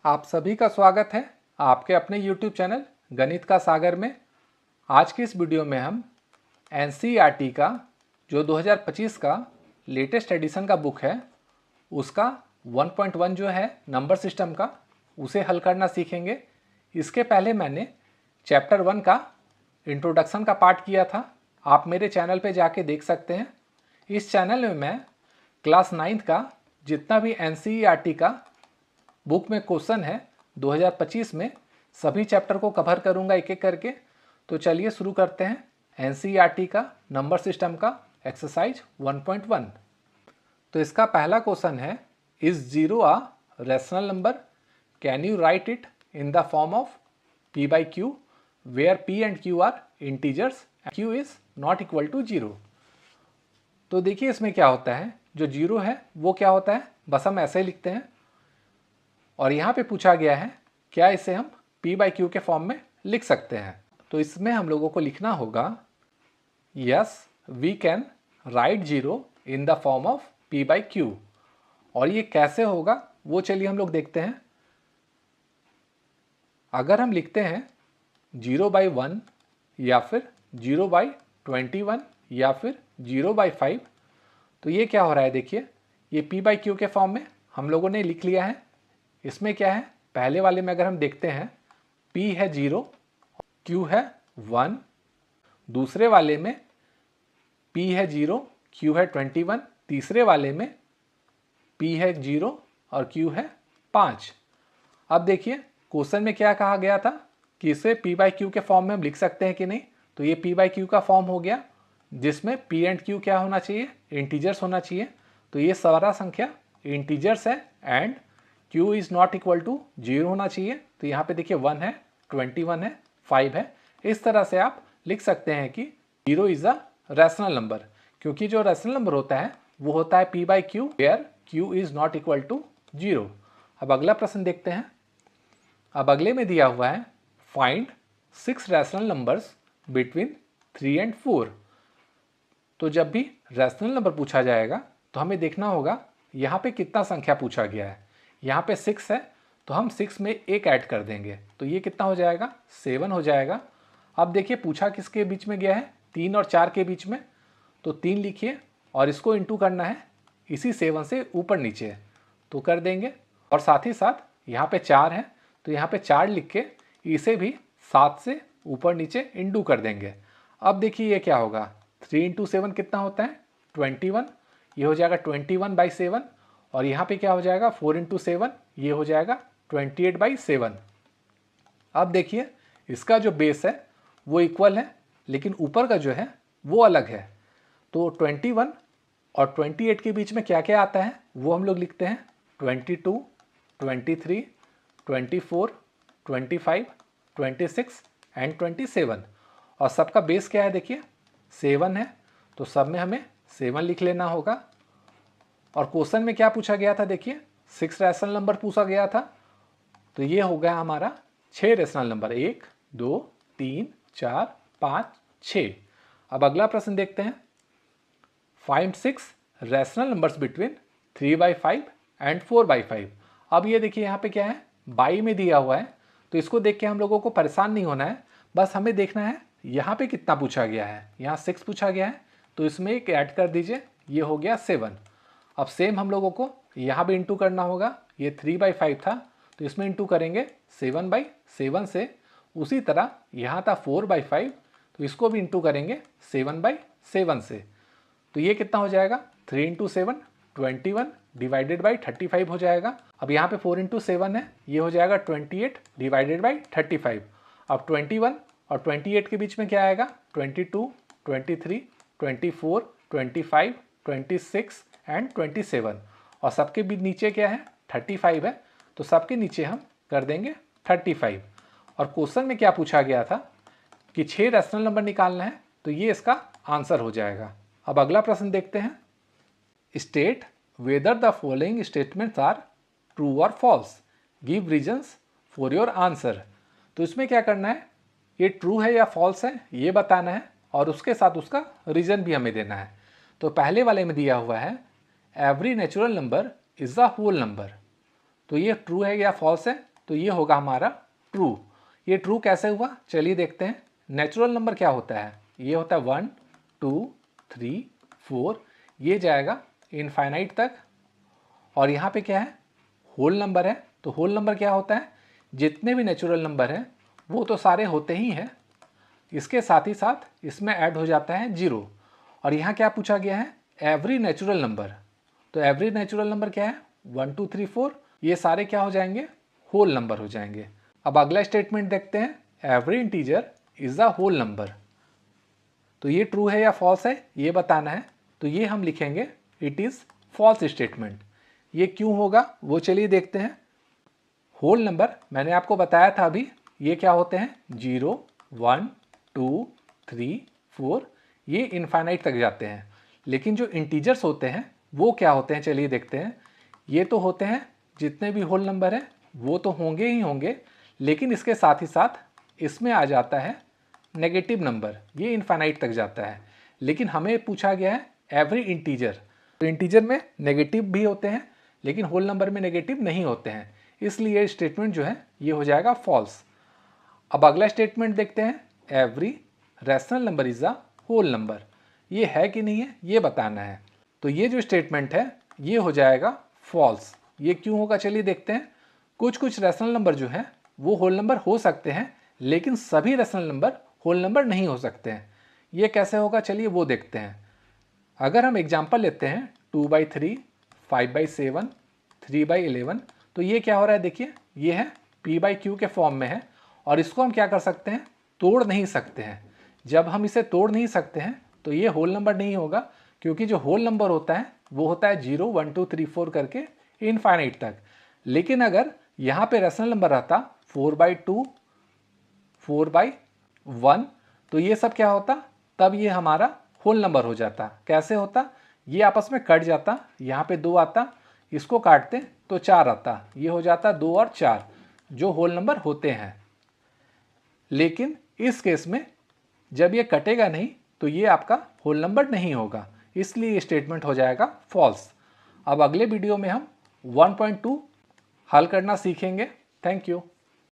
आप सभी का स्वागत है आपके अपने YouTube चैनल गणित का सागर में। आज की इस वीडियो में हम NCERT का जो 2025 का लेटेस्ट एडिशन का बुक है उसका 1.1 जो है नंबर सिस्टम का उसे हल करना सीखेंगे। इसके पहले मैंने चैप्टर 1 का इंट्रोडक्शन का पार्ट किया था, आप मेरे चैनल पे जाके देख सकते हैं। इस चैनल में मैं क्लास 9th का जितना भी NCERT का बुक में क्वेश्चन है 2025 में सभी चैप्टर को कवर करूंगा एक एक करके। तो चलिए शुरू करते हैं NCERT का नंबर सिस्टम का एक्सरसाइज 1.1। तो इसका पहला क्वेश्चन है, is zero a rational number, can you write it in the form of p by q where p and q are integers q is not equal to zero. तो देखिए इसमें क्या होता है, जो जीरो है वो क्या होता है, बस हम ऐसे ही लिखते हैं। और यहाँ पे पूछा गया है क्या इसे हम p by q के फॉर्म में लिख सकते हैं। तो इसमें हम लोगों को लिखना होगा yes we can write zero in the form of p by q। और ये कैसे होगा वो चलिए हम लोग देखते हैं। अगर हम लिखते हैं 0/1 या फिर 0/21 या फिर 0/5 तो ये क्या हो रहा है, देखिए ये p by q के फॉर्म में हम लोगों ने लिख लिया है। इसमें क्या है, पहले वाले में अगर हम देखते हैं p है 0, q है 1, दूसरे वाले में p है 0, q है 21, तीसरे वाले में p है 0 और q है 5। अब देखिए क्वेश्चन में क्या कहा गया था कि इसे p by q के फॉर्म में हम लिख सकते हैं कि नहीं। तो ये p by q का फॉर्म हो गया जिसमें p एंड q क्या होना चाहिए, इंटीजर्स होना चाहिए। तो ये सारा संख्या इंटीजर्स है and q is not equal to 0 होना चाहिए। तो यहाँ पे देखिए 1 है, 21 है, 5 है। इस तरह से आप लिख सकते हैं कि 0 इज अ रैशनल नंबर, क्योंकि जो रैशनल नंबर होता है वो होता है p by q where q is not equal to 0। अब अगला प्रश्न देखते हैं। अब अगले में दिया हुआ है find 6 rational numbers between 3 and 4। तो जब भी रैशनल नंबर पूछा जाएगा तो हमें देखना होगा यहाँ पे कितना संख्या पूछा गया है। यहाँ पे 6 है तो हम 6 में एक ऐड कर देंगे तो ये कितना हो जाएगा, 7 हो जाएगा। अब देखिए पूछा किसके बीच में गया है, 3 और 4 के बीच में। तो 3 लिखिए और इसको इंटू करना है इसी 7 से ऊपर नीचे तो कर देंगे। और साथ ही साथ यहाँ पे 4 है तो यहाँ पे 4 लिख के इसे भी 7 से ऊपर नीचे इंटू कर देंगे। अब देखिए ये क्या होगा, 3 इंटू 7 कितना होता है, 21। ये हो जाएगा 21/7 और यहाँ पे क्या हो जाएगा 4 इंटू 7, ये हो जाएगा 28/7। अब देखिए इसका जो बेस है वो इक्वल है लेकिन ऊपर का जो है वो अलग है। तो 21 और 28 के बीच में क्या क्या आता है वो हम लोग लिखते हैं 22, 23, 24, 25, 26 एंड 27। और सबका बेस क्या है, देखिए 7 है तो सब में हमें 7 लिख लेना होगा। और क्वेश्चन में क्या पूछा गया था, देखिए 6 रैशनल नंबर पूछा गया था तो ये हो गया हमारा 6 रैशनल नंबर, 1, 2, 3, 4, 5, 6। अब अगला प्रश्न देखते हैं, find 6 rational numbers between 3/5 and 4/5। अब ये देखिए यहाँ पे क्या है, बाई में दिया हुआ है तो इसको देख के हम लोगों को परेशान नहीं होना है, बस हमें देखना है यहाँ पे कितना पूछा गया है। यहाँ 6 पूछा गया है तो इसमें एक ऐड कर दीजिए, ये हो गया 7। अब सेम हम लोगों को यहाँ भी इंटू करना होगा, ये 3/5 था तो इसमें इंटू करेंगे 7/7 से। उसी तरह यहाँ था 4/5 तो इसको भी इंटू करेंगे 7/7 से। तो ये कितना हो जाएगा, 3 इंटू 7 21 डिवाइडेड बाई 35 हो जाएगा। अब यहाँ पे 4 इंटू 7 है, ये हो जाएगा 28 डिवाइडेड बाई 35। अब 21 और 28 के बीच में क्या आएगा, 22, 23, 24, 25, 26 एंड 27। और सबके भी नीचे क्या है, 35 है तो सबके नीचे हम कर देंगे 35। और क्वेश्चन में क्या पूछा गया था कि 6 रैशनल नंबर निकालना है तो ये इसका आंसर हो जाएगा। अब अगला प्रश्न देखते हैं, state whether the following statements are true और false, give reasons for your answer. तो इसमें क्या करना है, ये ट्रू है या फॉल्स है ये बताना है और उसके साथ उसका रीजन भी हमें देना है। तो पहले वाले में दिया हुआ है every natural number is a whole number, तो ये ट्रू है या फॉल्स है तो ये होगा हमारा ट्रू। ये ट्रू कैसे हुआ चलिए देखते हैं। नेचुरल नंबर क्या होता है, ये होता है 1 2 3 4, ये जाएगा इनफाइनाइट तक। और यहाँ पे क्या है, होल नंबर है। तो होल नंबर क्या होता है, जितने भी नेचुरल नंबर हैं वो तो सारे होते ही हैं, इसके साथ ही साथ इसमें ऐड हो जाता है 0। और यहाँ क्या पूछा गया है, एवरी नेचुरल नंबर। तो एवरी नेचुरल नंबर क्या है, 1 2 3 4, ये सारे क्या हो जाएंगे, होल नंबर हो जाएंगे। अब अगला स्टेटमेंट देखते हैं, every integer is a whole number. तो ये ट्रू है या फॉल्स है ये बताना है। तो ये हम लिखेंगे इट इज़ फॉल्स स्टेटमेंट। ये क्यों होगा वो चलिए देखते हैं। होल नंबर मैंने आपको बताया था अभी, ये क्या होते हैं, 0 1 2 3 4, ये इनफाइनाइट तक जाते हैं। लेकिन जो इंटीजर्स होते हैं वो क्या होते हैं चलिए देखते हैं। ये तो होते हैं जितने भी होल नंबर हैं वो तो होंगे ही होंगे, लेकिन इसके साथ ही साथ इसमें आ जाता है नेगेटिव नंबर, ये इनफाइनाइट तक जाता है। लेकिन हमें पूछा गया है एवरी इंटीजर, तो इंटीजर में नेगेटिव भी होते हैं लेकिन होल नंबर में नेगेटिव नहीं होते हैं, इसलिए स्टेटमेंट जो है ये हो जाएगा फॉल्स। अब अगला स्टेटमेंट देखते हैं, every rational number is a whole number. ये है कि नहीं है ये बताना है। तो ये जो स्टेटमेंट है ये हो जाएगा फॉल्स। ये क्यों होगा चलिए देखते हैं। कुछ रैशनल नंबर जो हैं वो होल नंबर हो सकते हैं, लेकिन सभी रैशनल नंबर होल नंबर नहीं हो सकते हैं। ये कैसे होगा चलिए वो देखते हैं। अगर हम एग्जांपल लेते हैं 2/3, 5/7, 3/11, तो ये क्या हो रहा है देखिए, ये है p/q के फॉर्म में है। और इसको हम क्या कर सकते हैं, तोड़ नहीं सकते हैं। जब हम इसे तोड़ नहीं सकते हैं तो ये होल नंबर नहीं होगा, क्योंकि जो होल नंबर होता है वो होता है 0 1 2 3 4 करके इनफाइनाइट तक। लेकिन अगर यहाँ पे रैशनल नंबर रहता 4/2, 4/1, तो ये सब क्या होता, तब ये हमारा होल नंबर हो जाता। कैसे होता, ये आपस में कट जाता, यहाँ पे 2 आता, इसको काटते तो 4 आता, ये हो जाता 2 और 4 जो होल नंबर होते हैं। लेकिन इस केस में जब ये कटेगा नहीं तो ये आपका होल नंबर नहीं होगा, इसलिए ये स्टेटमेंट हो जाएगा फॉल्स। अब अगले वीडियो में हम 1.2 हल करना सीखेंगे। Thank you.